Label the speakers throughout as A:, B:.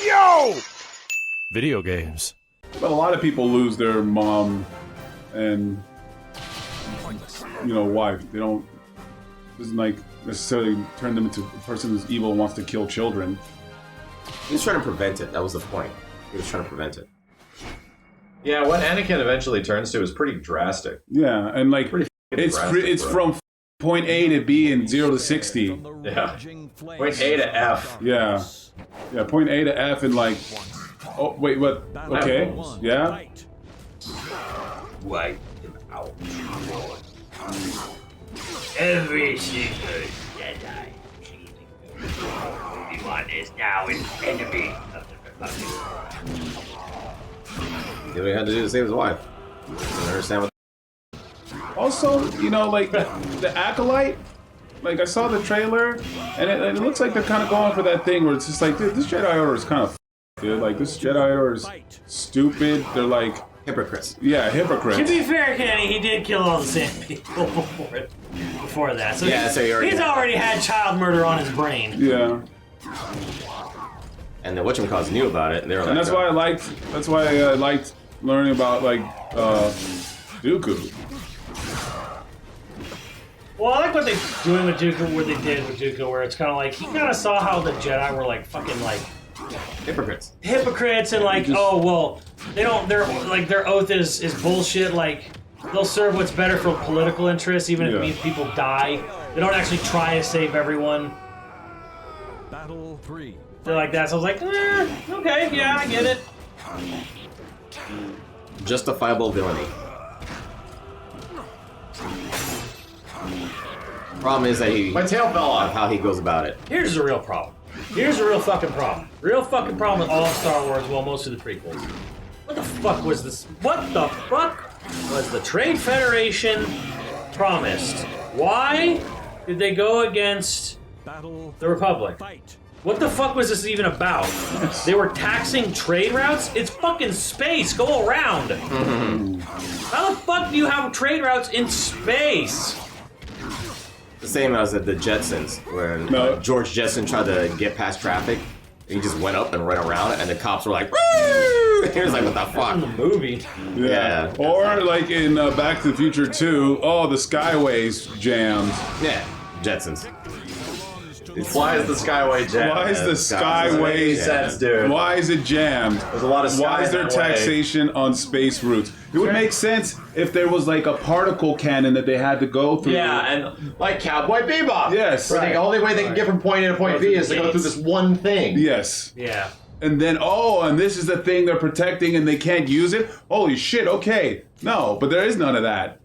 A: Yo! Video games.
B: But a lot of people lose their mom and, you know, wife. They don't, doesn't like necessarily turn them into a person who's evil and wants to kill children.
C: He was trying to prevent it. That was the point. He was trying to prevent it.
D: Yeah, what Anakin eventually turns to is pretty drastic.
B: Yeah, and like it's from point A to B in 0 to 60.
D: Yeah. Point A to F.
B: Yeah. Yeah, point A to F and like, oh wait, what? Okay, yeah.
E: Wipe him out. Every single Jedi. Obi-Wan is now an enemy of the Republic.
C: He did what he had to do to save his wife. I don't understand what.
B: Also, you know, like the Acolyte. Like I saw the trailer, and it looks like they're kind of going for that thing where it's just like, dude, this Jedi Order is kind of, dude. Like this Jedi Order is stupid. They're like
C: Hypocrites.
B: Yeah, hypocrites.
F: To be fair, Kenny, he did kill all the same people before that. So
C: yeah, so
F: he's already had child murder on his brain.
B: Yeah.
C: And then whatchamacalls knew about it, and they were like,
B: and that's why I liked. That's why I liked learning about like Dooku.
F: Well, I like what they're doing with Dooku, what they did with Dooku, where it's kind of like he kind of saw how the Jedi were like fucking like hypocrites, and like, oh well, they don't. They're like their oath is bullshit. Like they'll serve what's better for political interests, even if it means people die. They don't actually try to save everyone.
A: Battle 3.
F: They're like that. So I was like, okay, yeah, I get it.
C: justifiable villainy. Problem is that
D: my tail fell off.
C: How he goes about it.
F: Here's the real problem. Here's the real fucking problem. Real fucking problem with all of Star Wars, well, most of the prequels. What the fuck was this? What the fuck was the Trade Federation promised? Why did they go against the Republic? What the fuck was this even about? They were taxing trade routes? It's fucking space. Go around. How the fuck do you have trade routes in space?
C: The same as at the Jetsons, where George Jetson tried to get past traffic. He just went up and ran around, and the cops were like, "Woo!" He was like, "What the fuck?"
F: In the movie.
B: Yeah. Or like in Back to the Future 2, oh, the Skyways jammed.
C: Yeah, Jetsons.
D: Why is the Skyway jammed?
B: Why is the Skyway
D: sense, dude?
B: Why is it jammed?
D: There's a lot of sky
B: Why is there
D: that way.
B: taxation on space routes? It would make sense if there was like a particle cannon that they had to go through.
D: Yeah, and like Cowboy Bebop.
B: Yes.
D: Where the only way they can get from point A to point B is to go through this one thing.
B: Yes.
F: Yeah.
B: And then, and this is the thing they're protecting and they can't use it? Holy shit, okay. No, but there is none of that.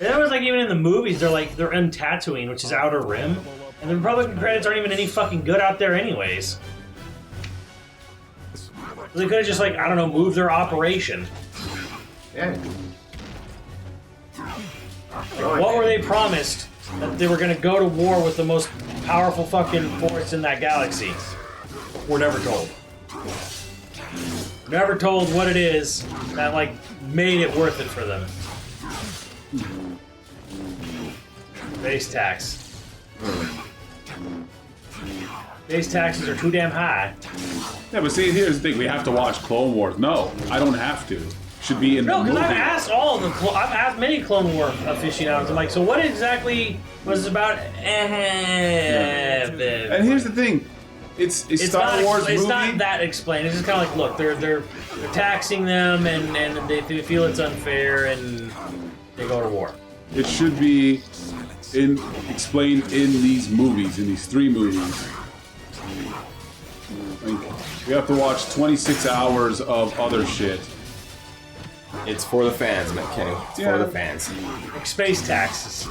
F: And that was like even in the movies, they're in Tatooine, which is Outer Rim, and the Republican credits aren't even any fucking good out there anyways. They could have just like, I don't know, moved their operation.
D: Yeah.
F: Like, what were they promised? That they were gonna go to war with the most powerful fucking force in that galaxy. We're never told. Never told what it is that like made it worth it for them. Base tax. Base taxes are too damn high.
B: Yeah, but see, here's the thing. We have to watch Clone Wars. No, I don't have to. Should be in the movie.
F: No, because I've asked all of the I've asked many Clone War aficionados. I'm like, so what exactly was it about?
B: And here's the thing. It's a Star Wars movie.
F: It's not that explained. It's just kind of like, look, they're taxing them, and they feel it's unfair, and they go to war.
B: It should be explained in these movies, in these 3 movies. Like, we have to watch 26 hours of other shit.
C: It's for the fans, Kenny. It's for the fans.
F: Like space taxes.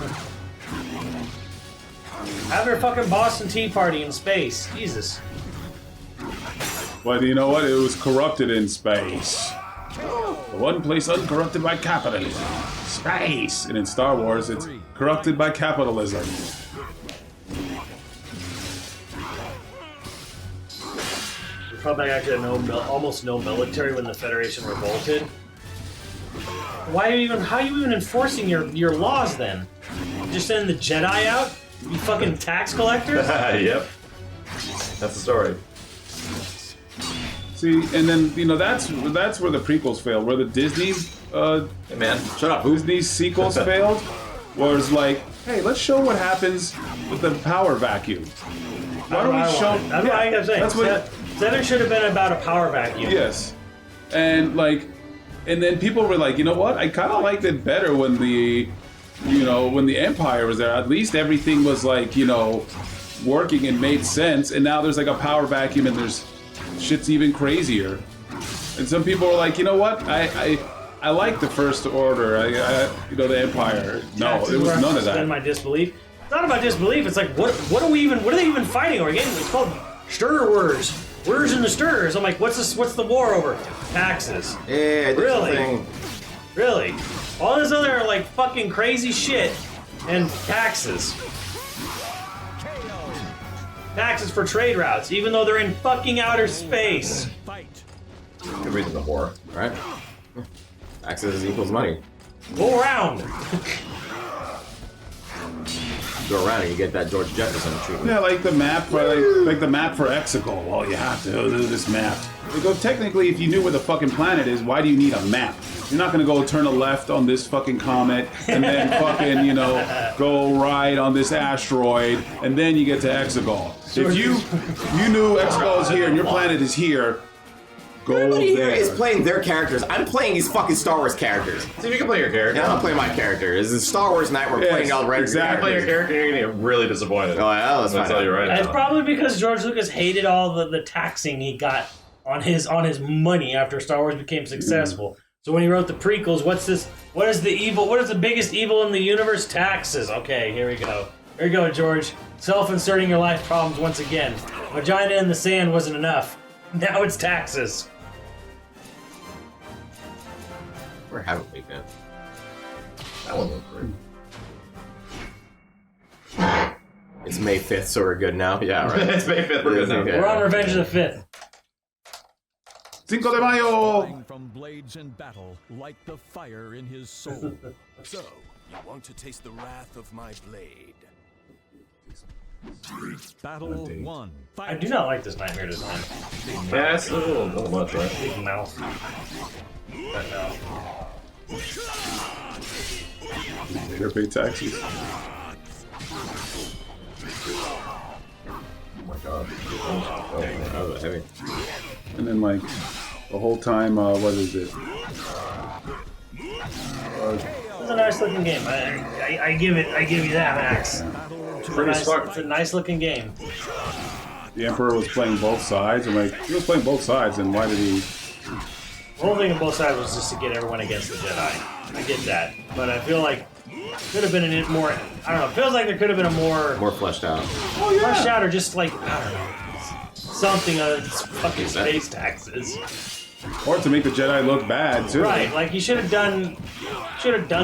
F: Have your fucking Boston Tea Party in space. Jesus.
B: But you know what? It was corrupted in space. The one place uncorrupted by capitalism. Space! And in Star Wars, it's corrupted by capitalism.
F: The Republic actually had almost no military when the Federation revolted. How are you even enforcing your laws then? Just sending the Jedi out? You fucking tax collectors?
D: Yep. That's the story.
B: See, and then that's where the prequels failed, where the Disney
D: Hey man, shut up.
B: Disney sequels failed, was like, hey, let's show what happens with the power vacuum. Why don't we show?
F: That's what I kept saying.
B: That's what.
F: Seven should have been about a power vacuum.
B: Yes, and then people were like, you know what? I kind of liked it better when the Empire was there. At least everything was like, working and made sense. And now there's like a power vacuum, and there's shit's even crazier. And some people were like, you know what? I like the First Order. The Empire. No, it was none of that.
F: Suspend my disbelief. It's not about disbelief. It's like, what are they even fighting over? Again, it's called Stir Wars. Wars in the Stirs. I'm like, what's the war over? Taxes.
C: Yeah,
F: Really? Really? All this other like fucking crazy shit and taxes. Taxes for trade routes, even though they're in fucking outer space.
A: Fight.
D: Good reason to war.
C: Right? Taxes equals money.
F: Go around.
C: Go around and you get that George Jefferson treatment.
B: Yeah, like the map for like the map for Exegol. Well, you have to do this map. They go, technically, if you knew where the fucking planet is, why do you need a map? You're not gonna go turn a left on this fucking comet and then fucking, go right on this asteroid and then you get to Exegol. If you knew Exegol is here and your planet is here, go
C: Everybody here
B: there.
C: is playing their characters. I'm playing these fucking Star Wars characters.
D: See if you can play your character.
C: Yeah, I'm playing my character. This is Star Wars night. We're
B: Yes,
C: playing all red
B: exactly.
D: Play your
C: characters.
D: character, you're gonna get really disappointed.
C: Oh, yeah, let's
D: I'll
C: find
D: tell
C: out.
D: you right
F: It's
D: now.
F: probably because George Lucas hated all the taxing he got on his money after Star Wars became successful. So when he wrote the prequels, what is the evil? What is the biggest evil in the universe? Taxes. Okay, here we go. Here we go, George. Self-inserting your life problems once again. Vagina in the sand wasn't enough. Now it's taxes.
C: Where haven't we been?
D: That one looked great.
C: It's May 5th, so we're good now. Yeah, right.
D: It's May 5th, we're good now.
C: Okay.
F: We're on Revenge of the 5th.
B: Cinco de Mayo!
A: Flying from blades in battle, like the fire in his soul.
G: So, you want to taste the wrath of my blade?
A: Battle 1.
F: I
A: Fight.
F: do not like this nightmare design.
D: Yeah, it's a little much, right?
F: Big mouth. But no.
B: They're paid taxes.
D: Oh my god.
C: That was heavy.
B: And then the whole time, what is it?
F: It's a nice looking game. I give you that, Max. It's a nice looking game.
B: The Emperor was playing both sides. I'm like, he was playing both sides, and why did he?
F: The whole thing on both sides was just to get everyone against the Jedi. I get that, but I feel like could have been a more. I don't know. It feels like there could have been a more
C: Fleshed out.
F: fleshed out, or just like I don't know, something of fucking space taxes.
B: Or to make the Jedi look bad too.
F: Right, like you should have done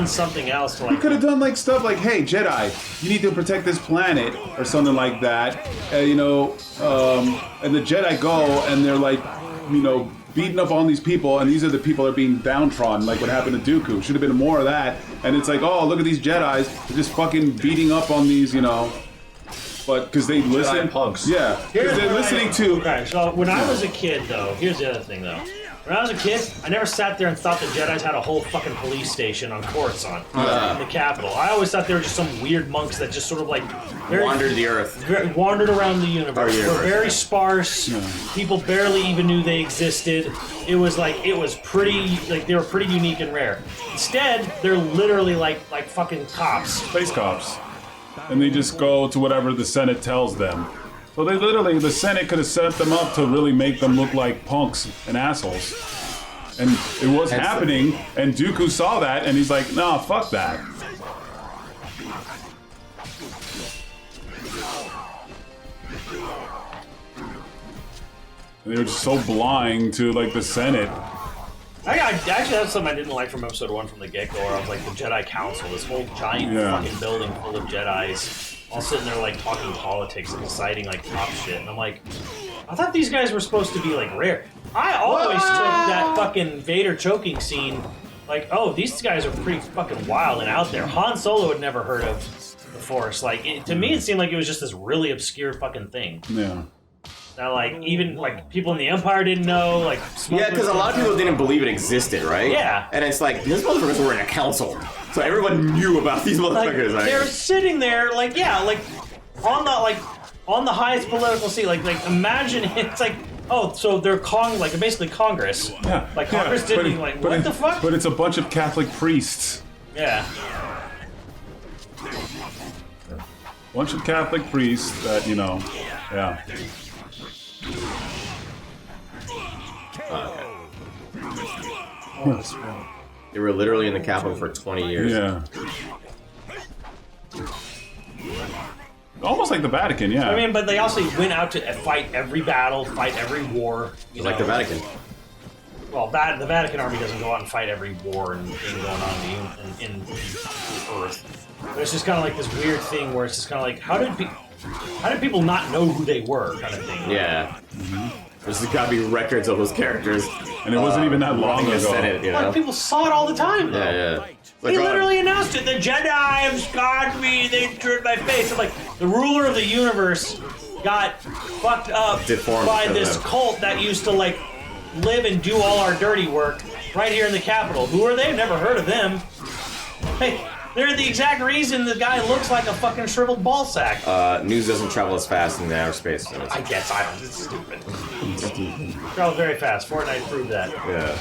F: something else to
B: You
F: like.
B: could have done stuff like, hey, Jedi, you need to protect this planet, or something like that. And the Jedi go and they're beating up on these people, and these are the people that are being downtrodden, like what happened to Dooku. Should have been more of that. And it's like, oh, look at these Jedis, they're just fucking beating up on these, But because they listen,
D: punks.
B: yeah, because they're listening to.
F: Okay, so when I was a kid, though, here's the other thing, though. When I was a kid, I never sat there and thought the Jedis had a whole fucking police station on Coruscant, in the capital. I always thought they were just some weird monks that just sort of
C: Wandered the earth.
F: wandered around the universe. They were very sparse. People barely even knew they existed. It was pretty, they were pretty unique and rare. Instead, they're literally like fucking cops.
B: Space cops. And they just go to whatever the Senate tells them. So the Senate could have set them up to really make them look like punks and assholes. And it was happening, and Dooku saw that, and he's like, nah, fuck that. And they were just so blind to, the Senate.
F: Actually, that's something I didn't like from episode 1 from the get-go, where I was like, the Jedi Council, this whole giant fucking building full of Jedis, all sitting there, talking politics and deciding, top shit. And I'm like, I thought these guys were supposed to be, rare. I always took that fucking Vader choking scene, oh, these guys are pretty fucking wild and out there. Han Solo had never heard of the Force. Like, to me, it seemed like it was just this really obscure fucking thing.
B: Yeah.
F: Now, like, even like people in the Empire didn't know. Like,
C: Yeah, because a lot of people didn't believe it existed, right?
F: Yeah.
C: And it's like these motherfuckers were in a council, so everyone knew about these motherfuckers.
F: Like, they're sitting there, like, yeah, like on the highest political seat. Like imagine it's like, oh, so they're basically Congress.
B: Yeah.
F: Like Congress didn't like what the fuck?
B: But it's a bunch of Catholic priests.
F: Yeah.
B: Bunch of Catholic priests that, you know, yeah.
C: They were literally in the Capitol for 20 years.
B: Yeah. Almost like the Vatican, yeah.
F: I mean, but they also went out to fight every battle, fight every war.
C: It's like the Vatican.
F: Well, the Vatican army doesn't go out and fight every war and thing going on in Earth. But it's just kind of like this weird thing where it's just kind of like, how did people not know who they were, kind of thing.
C: Yeah. There's gotta be records of those characters.
B: And it wasn't even that long ago.
C: Senate, you know?
F: Like, people saw it all the time, though.
C: Yeah. Like,
F: He literally announced it. The Jedi have scarred me. They turned my face. I'm like, the ruler of the universe got fucked up
C: Deformed
F: by
C: because
F: this
C: of-
F: cult that used to, like, live and do all our dirty work right here in the Capitol. Who are they? Never heard of them. Hey, they're the exact reason the guy looks like a fucking shriveled ball sack.
C: News doesn't travel as fast in outer space.
F: I guess. I don't. It's stupid. Travels very fast. Fortnite proved that.
C: Yeah.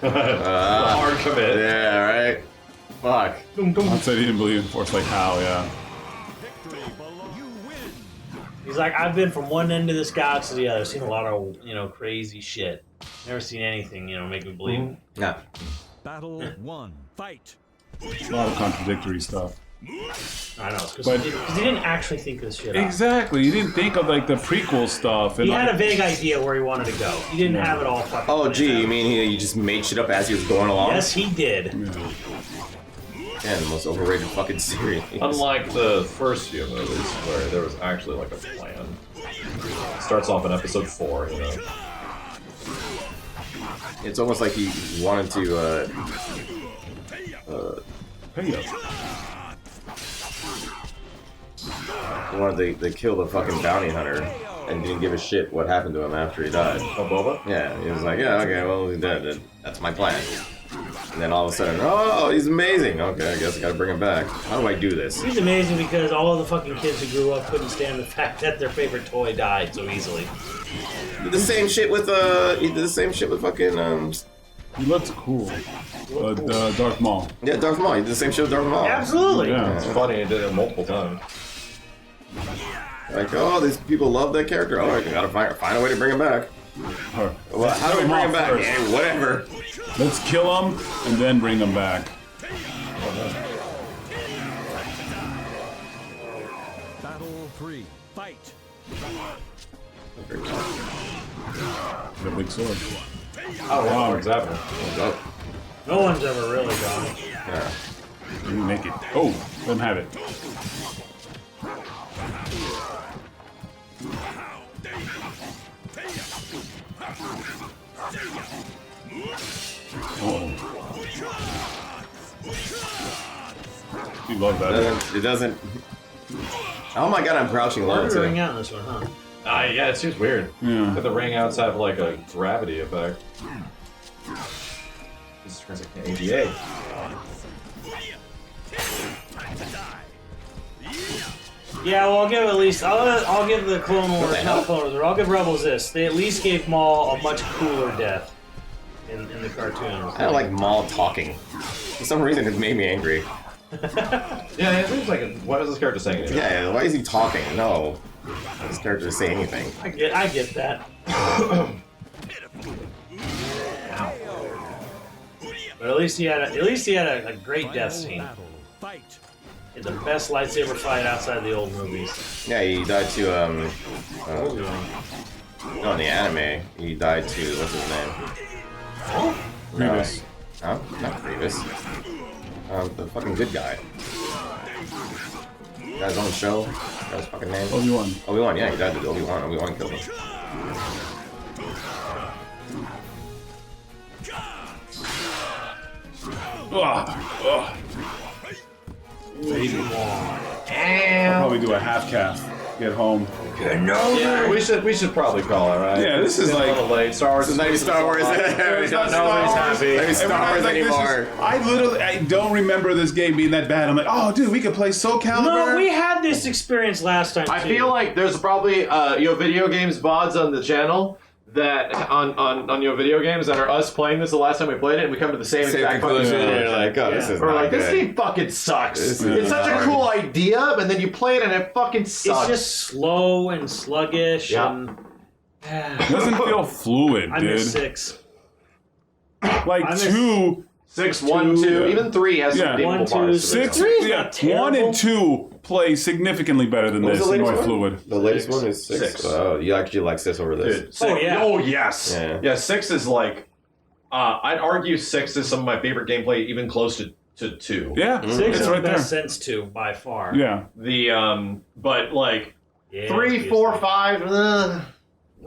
D: Hard commit.
C: Yeah, right? Fuck.
B: I said he didn't believe in Force, like how, yeah.
F: He's like, I've been from one end of this galaxy to the other. I've seen a lot of, crazy shit. Never seen anything, make me believe.
C: Yeah.
A: Battle 1. Fight.
B: A lot of contradictory stuff.
F: I know, because
B: But-
F: he didn't actually think this shit up.
B: Exactly. You didn't think of like the prequel stuff. And
F: He had
B: like,
F: a vague idea where he wanted to go. He didn't have it all fucking
C: Oh,
F: planned
C: gee,
F: out.
C: you mean he just made shit up as he was going along?
F: Yes, he did.
C: Yeah, the most overrated fucking series.
D: Unlike the first few movies, where there was actually like a plan. It starts off in episode 4,
C: It's almost like he wanted to,
B: hey,
C: he wanted to kill the fucking bounty hunter and didn't give a shit what happened to him after he died.
D: Oh, Boba?
C: Yeah, he was like, yeah, okay, well, he's dead, then. That's my plan. And then all of a sudden, oh, he's amazing. Okay, I guess I gotta bring him back. How do I do this?
F: He's amazing because all of the fucking kids who grew up couldn't stand the fact that their favorite toy died so easily.
C: He did the same shit with, fucking,
B: he looks cool. Darth Maul.
C: yeah, Darth Maul. He did the same shit with Darth Maul.
F: Absolutely.
B: Yeah.
D: It's funny, he did it multiple times.
C: Like, oh, these people love that character. Oh, I gotta find a way to bring him back.
B: Her.
C: Well, how do we bring him back?
B: First.
C: Yeah, whatever.
B: Let's kill him and then bring him back.
A: Battle 3. Fight.
B: The big sword.
D: Oh, wow, what's happening?
F: No one's ever really gone.
C: Yeah.
B: You make it. Oh, let him have it. Oh. You love that.
C: It doesn't. Oh my god, I'm crouching low
F: Ring
C: too.
F: out in this one, huh?
D: Yeah, it seems weird.
B: Yeah.
D: But the ring outs have like a gravity effect. Jesus Christ, I can't ADA.
F: Yeah, well, I'll give at least I'll give the Clone Wars, not Clone Wars, but I'll give Rebels this. They at least gave Maul a much cooler death in the cartoons.
C: I don't like Maul talking. For some reason, it made me angry.
D: Yeah, it seems like, what is this character saying? Anyway?
C: Yeah, why is he talking? No. This character doesn't say anything.
F: I get that. But at least he had a great death scene.
A: Battle. Fight.
F: He had the best lightsaber fight outside the old movies.
C: Yeah, he died to, no, in the anime, he died to, what's his name?
B: Grievous.
C: Huh? Not Grievous. The fucking good guy. Guy's on the show. Got his fucking name?
B: Obi-Wan.
C: Obi-Wan, yeah, he died to Obi-Wan. Obi-Wan killed him.
B: I'll probably do a half calf. Get home.
D: Yeah, we should probably call it, right?
B: Yeah, this is
D: a
B: like
D: little late. Star Wars is
C: Not even Star Wars.
B: It's not
D: Nobody's happy.
C: Maybe Star Wars
B: like, this
C: anymore.
B: is- I don't remember this game being that bad. I'm like, oh, dude, we could play Soul Calibur.
F: No, we had this experience last time.
D: I
F: too.
D: feel like there's probably YoVideogames VODs on the channel that on YoVideogames that are us playing this the last time we played it, and we come to the same exact
C: conclusion,
D: fucking
C: and you're like, oh, this is
D: We're
C: not
D: like, this
C: good.
D: game fucking sucks.
C: This
D: It's
C: is
D: such a
C: hard.
D: cool idea, and then you play it and it fucking sucks.
F: It's just slow and sluggish.
D: Yeah.
F: And
B: It doesn't feel fluid,
F: I
B: dude.
F: miss 6.
B: Like
F: I miss-
B: 2,
D: 6, 1, 2,
B: yeah.
D: even 3 has
B: Yeah.
D: some deepable
F: 1, 2,
D: parts.
B: 6,
F: Three is
B: yeah,
F: not terrible.
B: 1 and 2 play significantly better than
C: What was
B: this
C: the
B: and more
C: latest one?
B: fluid.
C: The latest one is 6.
D: 6.
C: Oh, you actually like 6 over this.
D: Dude, 6,
F: Oh, yeah.
D: Oh yes.
C: Yeah.
D: 6 is like. I'd argue 6 is some of my favorite gameplay, even close to 2.
B: Yeah,
F: 6
B: it's
F: is
B: right
F: the
B: there.
F: best sense to by far.
B: Yeah.
D: The but like
F: Yeah,
D: 3,
F: it's
D: 4,
F: decent.
D: 5.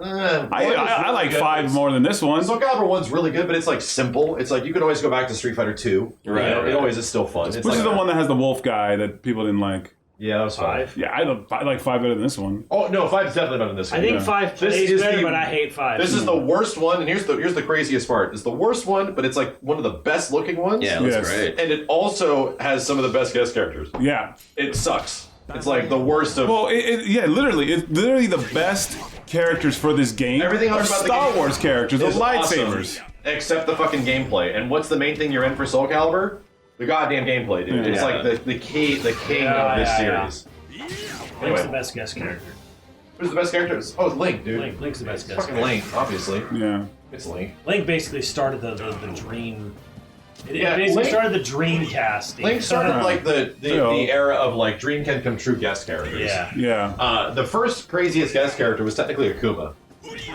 B: I like 5 more than this one.
D: Soul Calibur 1's really good, but it's like simple. It's like you can always go back to Street Fighter 2.
C: Right,
D: You know,
C: right.
D: It always is still fun. It's
B: Which
D: like,
B: is the one that has the wolf guy that people didn't like.
D: Yeah, that was fun.
F: 5.
B: Yeah, I like 5 better than this one.
D: Oh no, 5 is definitely better than this one.
F: I think
B: Yeah.
F: 5
D: This
F: plays
D: is
F: better,
D: the-
F: but I hate 5.
D: This is the worst one, and here's the craziest part. It's the worst one, but it's like one of the best looking ones.
C: Yeah, that's
B: Yes.
C: great.
D: And it also has some of the best guest characters.
B: Yeah.
D: It sucks. It's like the worst of
B: Well, it's literally the best characters for this game
D: Everything
B: are
D: else about the
B: Star
D: game
B: Wars characters, the
D: is
B: lightsabers.
D: awesome, except the fucking gameplay. And what's the main thing you're in for Soul Calibur? The goddamn gameplay, dude. It's
C: Yeah.
D: like the king
F: Yeah,
D: of this
F: yeah, yeah.
D: series.
F: Link's
D: Anyway.
F: the best guest character.
D: Who's the best character? Oh, it's Link, dude.
F: Link's the best guest
D: Fucking
F: character.
D: Link, obviously.
B: Yeah.
D: It's Link.
F: Link basically started the dream. It
D: Yeah,
F: basically
D: Link-
F: started the dream casting.
D: Link started like the
B: Yeah.
D: era of like dream can come true guest characters.
F: Yeah.
B: Yeah.
D: The first craziest guest character was technically Akuma.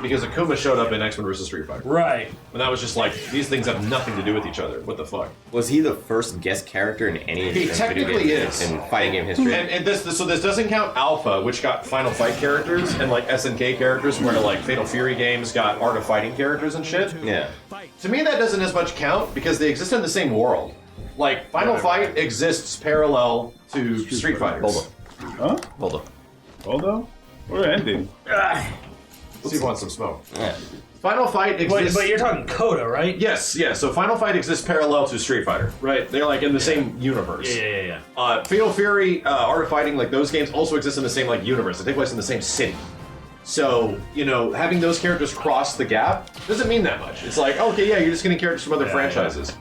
D: Because Akuma showed up in X-Men vs. Street Fighter.
F: Right.
D: And that was just like, these things have nothing to do with each other. What the fuck?
C: Was he the first guest character in any
D: He
C: video
D: technically
C: game-
D: is.
C: in fighting game history?
D: And this doesn't count Alpha, which got Final Fight characters, and like SNK characters, where like Fatal Fury games got Art of Fighting characters and shit.
C: Yeah.
D: To me, that doesn't as much count because they exist in the same world. Like, Final Fight exists parallel to Street Fighter.
C: Hold
B: Huh?
C: Hold on.
B: Hold on. We're ending.
D: Let's see if you want some smoke.
C: Yeah.
D: Final Fight exists.
F: But you're talking Coda, right?
D: Yes, yeah. So Final Fight exists parallel to Street Fighter, right? They're like in the same universe.
F: Yeah.
D: Fatal Fury, Art of Fighting, like those games also exist in the same like universe. They take place in the same city. So, you know, having those characters cross the gap doesn't mean that much. It's like, okay, yeah, you're just getting characters from other franchises.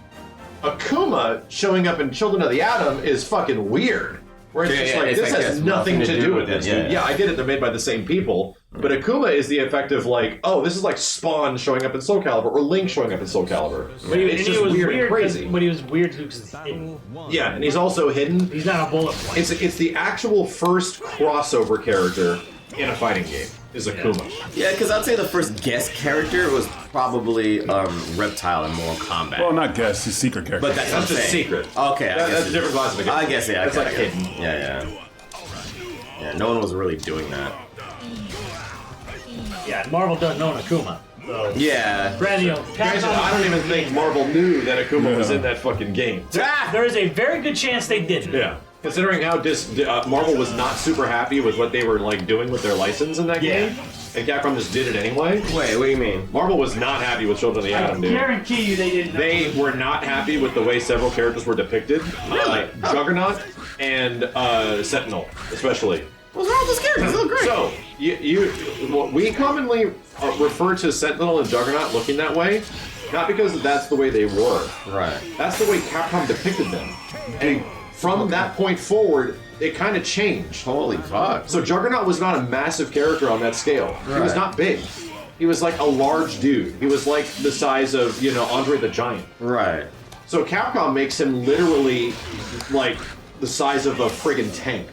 D: Akuma showing up in Children of the Atom is fucking weird. Where it's
C: Yeah,
D: just
C: yeah,
D: like,
C: it's
D: this
C: like,
D: has
C: yes,
D: nothing to do with this,
C: it,
D: dude. Yeah, I get it, they're made by the same people. But Akuma is the effect of like, oh, this is like Spawn showing up in Soul Calibur, or Link showing up in Soul Calibur.
F: But he,
D: It's
F: and he
D: just
F: was
D: weird and crazy.
F: But he was weird too because he's hidden.
D: Yeah, and he's also hidden.
F: He's not a bullet point.
D: It's the actual first crossover character in a fighting game is Akuma.
C: Yeah, because I'd say the first guest character was probably Reptile in Mortal Kombat.
B: Well, not guess. He's secret character.
C: but that's what I'm
D: That's just
C: saying.
D: secret.
C: Okay, I guess
D: That's a different classification.
C: I guess, yeah.
D: That's
C: okay,
D: like
C: I get it.
D: hidden.
C: Yeah. Yeah, no one was really doing that.
F: Yeah, Marvel doesn't own Akuma. So.
C: Yeah.
F: Brand new.
D: Granted, I don't even think Marvel knew that Akuma was
B: Yeah.
D: in that fucking game.
F: There is a very good chance they didn't.
D: Yeah. Considering how Marvel was not super happy with what they were like doing with their license in that
F: Yeah.
D: game, and Capcom just did it anyway.
C: Wait, what do you mean?
D: Marvel was not happy with Children of the Atom, dude.
F: Guarantee you they didn't.
D: They were not happy with the way several characters were depicted. Like Juggernaut and Sentinel, especially.
C: What's wrong with this character? They look great.
D: So, we commonly refer to Sentinel and Juggernaut looking that way, not because that's the way they were.
C: Right.
D: That's the way Capcom depicted them. And from that point forward, it kind of changed.
C: Holy fuck.
D: So Juggernaut was not a massive character on that scale. He was
C: Right.
D: not big. He was like a large dude. He was like the size of, you know, Andre the Giant.
C: Right.
D: So Capcom makes him literally like the size of a friggin' tank.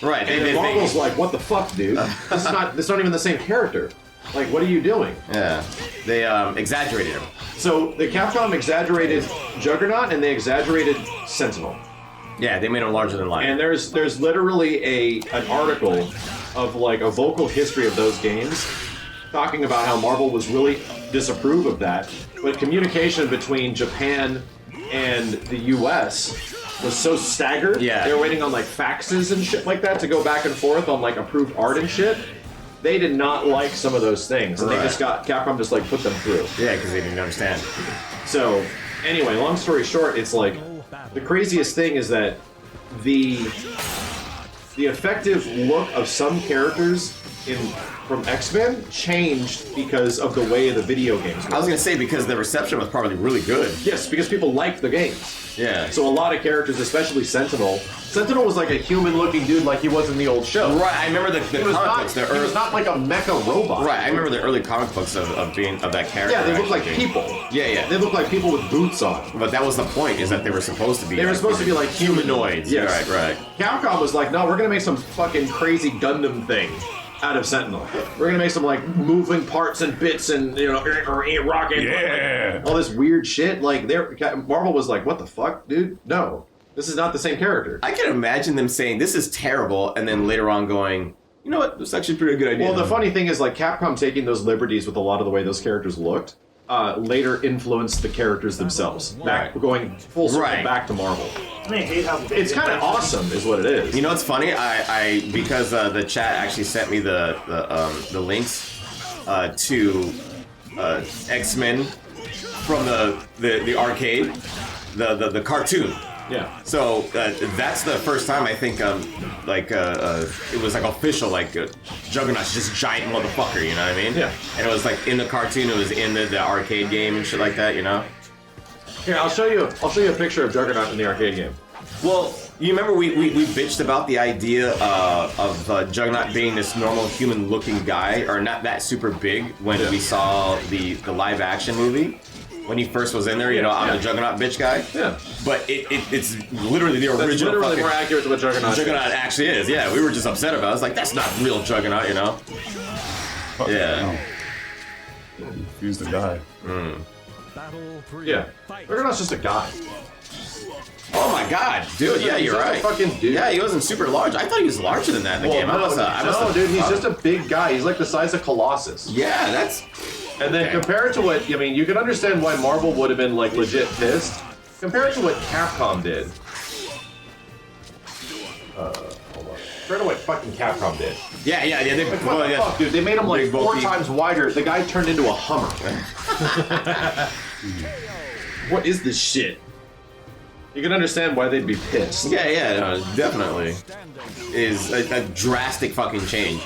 C: Right.
D: And then Marvel's like, what the fuck, dude? This is not even the same character. Like, what are you doing?
C: Yeah. They exaggerated him.
D: So the Capcom exaggerated Juggernaut and they exaggerated Sentinel.
C: Yeah, they made him larger than life.
D: And there's literally an article of like a vocal history of those games talking about how Marvel was really disapprove of that. But communication between Japan and the U.S. was so staggered.
C: Yeah.
D: They were waiting on like faxes and shit like that to go back and forth on like approved art and shit. They did not like some of those things, and they just got Capcom just like put them through.
C: Yeah, because they didn't understand.
D: So, anyway, long story short, it's like the craziest thing is that the effective look of some characters from X-Men changed because of the way the video games were.
C: I was gonna say because the reception was probably really good.
D: Yes, because people liked the games.
C: Yeah.
D: So a lot of characters, especially Sentinel. Sentinel was like a human-looking dude, like he was in the old show.
C: Right, I remember the comic books.
D: He was not like a mecha robot.
C: Right, I remember the early comic books of that character.
D: Yeah, they look like
C: being.
D: people.
C: Yeah, yeah.
D: They look like people with boots on.
C: But that was the point, is that they were supposed to be.
D: They were supposed to be like
C: humanoids.
D: Yes.
C: Right.
D: Capcom was like, no, we're gonna make some fucking crazy Gundam thing out of Sentinel. We're gonna make some like moving parts and bits and rocket, like, all this weird shit. Like, Marvel was like, what the fuck, dude? No, this is not the same character.
C: I can imagine them saying this is terrible, and then later on going, you know what, this is actually a pretty good idea.
D: Well, the funny thing is, like, Capcom taking those liberties with a lot of the way those characters looked, later influenced the characters themselves. Going full circle back to Marvel. It's kind of awesome, is what it is.
C: You know what's funny? I because the chat actually sent me the links to X-Men from the arcade, the cartoon.
D: Yeah.
C: So that's the first time I think it was like official, like Juggernaut's just giant motherfucker, you know what I mean?
D: Yeah.
C: And it was like in the cartoon, it was in the arcade game and shit like that, you know?
D: Here, I'll show you a picture of Juggernaut in the arcade game.
C: Well, you remember we bitched about the idea of Juggernaut being this normal human-looking guy, or not that super big, when we saw the live-action movie. When he first was in there, you know, I'm the Juggernaut bitch guy.
D: Yeah.
C: But it's literally the original.
D: That's literally more accurate to what Juggernaut
C: actually is. Yeah, we were just upset about it. I was like, that's not real Juggernaut, you know? Yeah.
B: He's the guy.
D: Yeah. Juggernaut's just a guy.
C: Oh my god, dude, yeah, you're right.
D: A fucking dude.
C: Yeah, he wasn't super large. I thought he was larger than that in the game.
D: No, dude, he's just a big guy. He's like the size of Colossus.
C: Yeah, that's...
D: And then compare it to what, I mean, you can understand why Marvel would have been like legit pissed. Compare it to what Capcom did. Hold on. Compare to what fucking Capcom did.
C: Yeah. They,
D: What the fuck, dude? They made him like 4 times wider. The guy turned into a Hummer. What is this shit? You can understand why they'd be pissed.
C: Yeah, no, definitely. Is a drastic fucking change.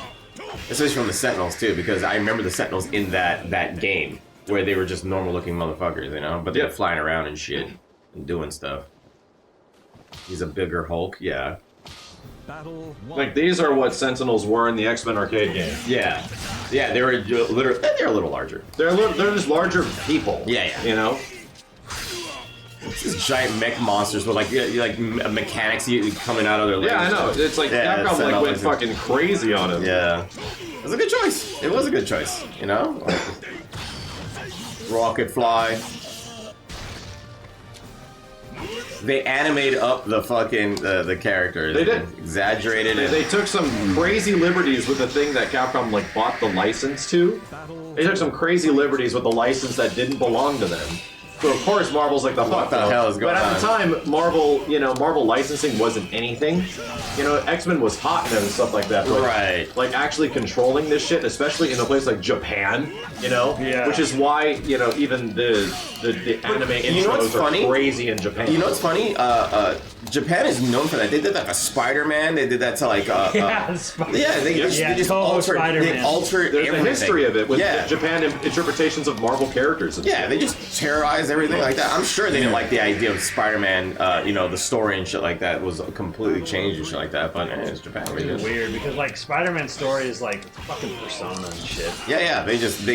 C: Especially from the Sentinels too, because I remember the Sentinels in that game where they were just normal looking motherfuckers, you know? But they were flying around and shit and doing stuff. He's a bigger Hulk, yeah.
D: Like, these are what Sentinels were in the X-Men arcade game.
C: Yeah, they were literally, they're a little larger.
D: They're just larger people.
C: Yeah.
D: You know?
C: These giant mech monsters with like mechanics coming out of their legs.
D: Yeah, I know. It's like Capcom like went fucking crazy on him.
C: Yeah, it was a good choice. It was a good choice. You know, rocket fly. They animated up the fucking the characters.
D: They did.
C: Exaggerated it.
D: They took some crazy liberties with the thing that Capcom like bought the license to. They took some crazy liberties with the license that didn't belong to them. So of course Marvel's like,
C: what the hell is going on?
D: But at the time, Marvel licensing wasn't anything. You know, X-Men was hot and stuff like that. But
C: right.
D: Like actually controlling this shit, especially in a place like Japan, you know?
F: Yeah.
D: Which is why, you know, even the anime intros are crazy in Japan.
C: You know what's funny? Japan is known for that. They did that to Spider-Man. They did that to like they just alter
D: There's
C: everything.
D: a history of it with Japan interpretations of Marvel characters. And
C: they just terrorize everything like that. I'm sure they didn't like the idea of Spider-Man, you know, the story and shit like that was completely changed and shit like that, but it's Japan.
F: It's weird because like Spider-Man's story is like fucking persona and shit.
C: Yeah, they give him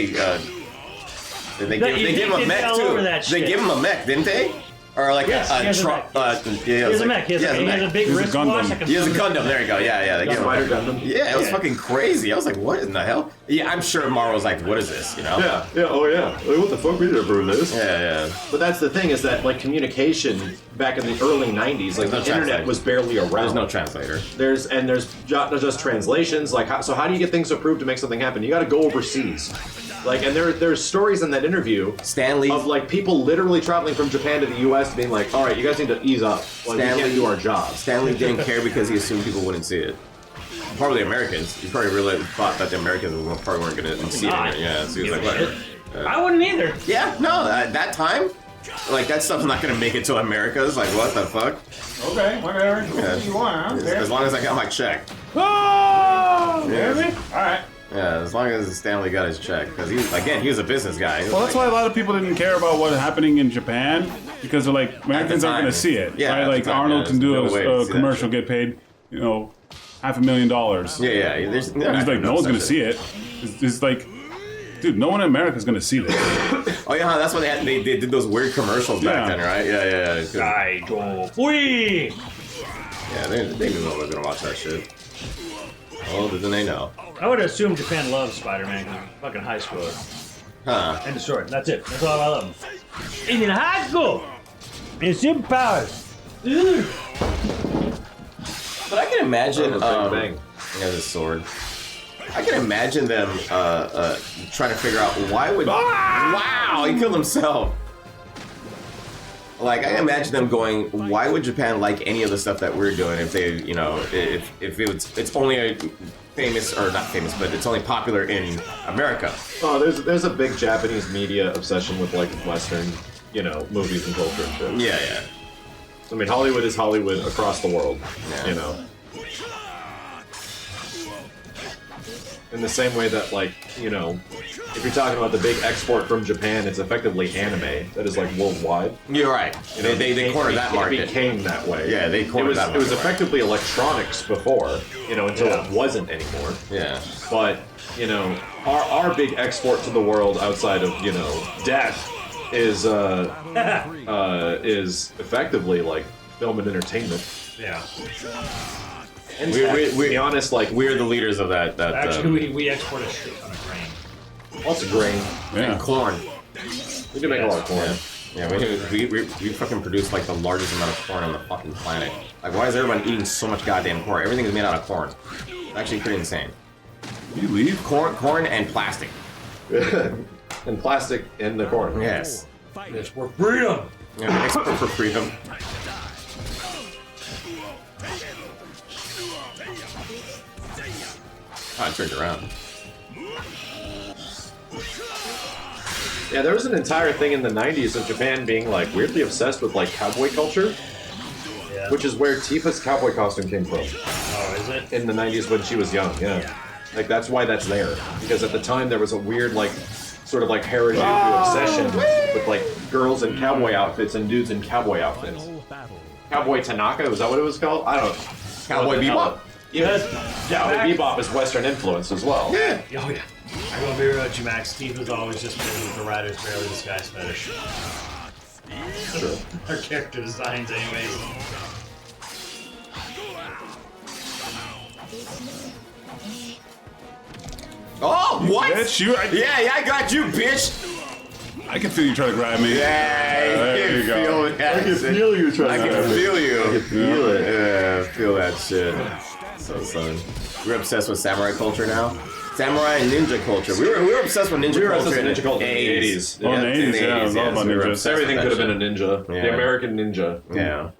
C: a mech too. They give him a mech, didn't they? Or like a truck.
F: He has a mech. He has a big wristwatch.
B: He
C: has a Gundam. There you go. Yeah. They give him
D: Spider Gundam.
C: Yeah, it was fucking crazy. I was like, what in the hell? Yeah, I'm sure Marvel's like, what is this? You know?
D: Yeah. Like, what the fuck? We didn't approve this.
C: Yeah.
D: But that's the thing is that like communication back in the early '90s, like the internet was barely around.
C: There's no translator.
D: There's just translations. Like, so how do you get things approved to make something happen? You got to go overseas. Like, and there's stories in that interview
C: Stanley
D: of like people literally traveling from Japan to the U.S. being like, all right, you guys need to ease up. Like, we can't do our job.
C: Stanley didn't care because he assumed people wouldn't see it. Probably the Americans. He probably really thought that the Americans probably weren't going to see it. Yeah, so he was like, whatever.
F: I wouldn't either.
C: Yeah, no, at that time, like, that stuff's not going to make it to America. It's like, what the fuck?
B: Okay, whatever.
C: Yeah.
B: You want,
C: As long as I got my check.
B: Oh,
C: Yeah.
B: baby. All right.
C: Yeah, as long as Stanley got his check. Because he was a business guy.
B: Well, that's why a lot of people didn't care about what's happening in Japan, because they're like, Americans aren't going to see it.
C: Yeah,
B: right?
C: at the
B: Like,
C: time,
B: Arnold
C: yeah,
B: can do
C: there's no way to
B: a
C: see
B: commercial,
C: that
B: get paid, you know, $500,000.
C: Yeah, yeah.
B: He's like, no one's going to see it. It's like, dude, no one in America is going to see this.
C: Oh, yeah, that's why they did those weird commercials back then, right? Yeah.
F: I don't. Wee!
C: Yeah, they knew I was going to watch that shit. Oh, didn't they know?
F: I would assume Japan loves Spider-Man because he's fucking high schooler.
C: Huh.
F: End of story. That's it. That's all I love him. He's in high school. He's superpowers.
C: But I can imagine,
D: Bang.
C: he has his sword. I can imagine them trying to figure out why would... Wow, he killed himself. Like, I can imagine them going, why would Japan like any of the stuff that we're doing if they, you know, if it's only a famous, or not famous, but it's only popular in America.
D: Oh, there's a big Japanese media obsession with like Western, you know, movies and culture and shit.
C: Yeah.
D: I mean, Hollywood is Hollywood across the world,
C: Yeah.
D: you know. In the same way that, like, you know, if you're talking about the big export from Japan, it's effectively anime that is like worldwide.
C: You're right.
D: You know,
C: They cornered that market.
D: It became that way.
C: Yeah, they cornered that market.
D: It was effectively electronics before, you know, until it wasn't anymore.
C: Yeah.
D: But, you know, our big export to the world outside of, you know, death is effectively like film and entertainment.
F: Yeah.
D: And to be honest, like,
C: We're the leaders of that.
F: Actually, we export a shit ton of grain.
D: lots of grain.
C: And corn.
D: We can make a lot of corn.
C: Yeah, we fucking produce like the largest amount of corn on the fucking planet. Like, why is everyone eating so much goddamn corn? Everything is made out of corn. It's actually pretty insane.
B: You leave?
C: Corn and plastic.
D: And plastic in the corn.
C: Yes.
F: It's for freedom.
C: Yeah, export for freedom. Oh, I turned around.
D: Yeah, there was an entire thing in the 90s of Japan being like weirdly obsessed with like cowboy culture,
F: Yeah.
D: which is where Tifa's cowboy costume came from
F: Oh, is it?
D: in the 90s when she was young. Yeah. Like, that's why that's there. Because at the time there was a weird, like, sort of like Harajuku obsession with like girls in cowboy outfits and dudes in cowboy outfits. Cowboy Tanaka, was that what it was called? I don't know.
C: Cowboy Bebop.
D: Yeah, Cowboy Bebop is Western influence as well.
C: Yeah.
F: Oh, yeah. I'm gonna be real with you, Max. Steve has always just been with the writer's barely disguised fetish.
D: True.
F: Her character designs, anyways.
C: Oh, what?
B: Bitch,
C: Yeah, I got you, bitch.
B: I can feel you trying to grab me.
C: Yeah,
B: There you go.
C: I can feel
D: you trying
C: I can feel you. I can
D: feel it.
C: Yeah, feel that shit. So, son. We're obsessed with samurai culture now. Samurai and ninja culture. We were obsessed with ninja
D: We were
C: culture
D: obsessed
C: in
D: with ninja culture in the
C: 80s.
D: 80s.
B: Oh, in the 80s, yeah, it was all about
C: we were
B: ninjas.
C: obsessed
D: Everything
C: with
D: could have
C: that
D: been a ninja.
C: Yeah.
D: The American ninja.
C: shit. Yeah.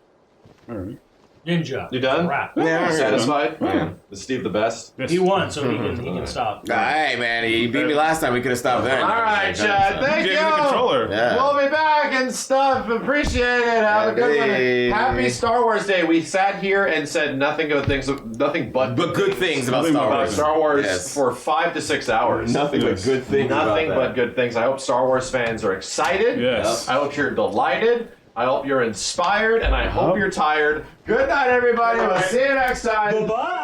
B: All right.
F: Ninja.
D: You done?
F: Rap.
C: Yeah.
D: Satisfied?
C: Yeah.
D: Is Steve the best?
B: Yes.
F: He won, so he can stop.
C: Hey, man, he beat me last time. We could have stopped there.
D: All right, Chad. Thank
B: Give me the controller.
C: Yeah.
D: We'll be back and stuff. Appreciate it. Have a good
C: Hey.
D: one. Happy Star Wars Day. We sat here and said nothing but
C: good things about
B: Nothing
C: Star
B: but
C: Wars.
D: Star Wars
C: Yes.
D: for 5 to 6 hours.
C: Nothing but
B: Yes.
C: good things.
D: Nothing
C: about
D: but
C: that.
D: good things. I hope Star Wars fans are excited.
B: Yes.
D: I hope you're delighted. I hope you're inspired, and I hope you're tired. Good night, everybody. We'll see you next time.
F: Bye.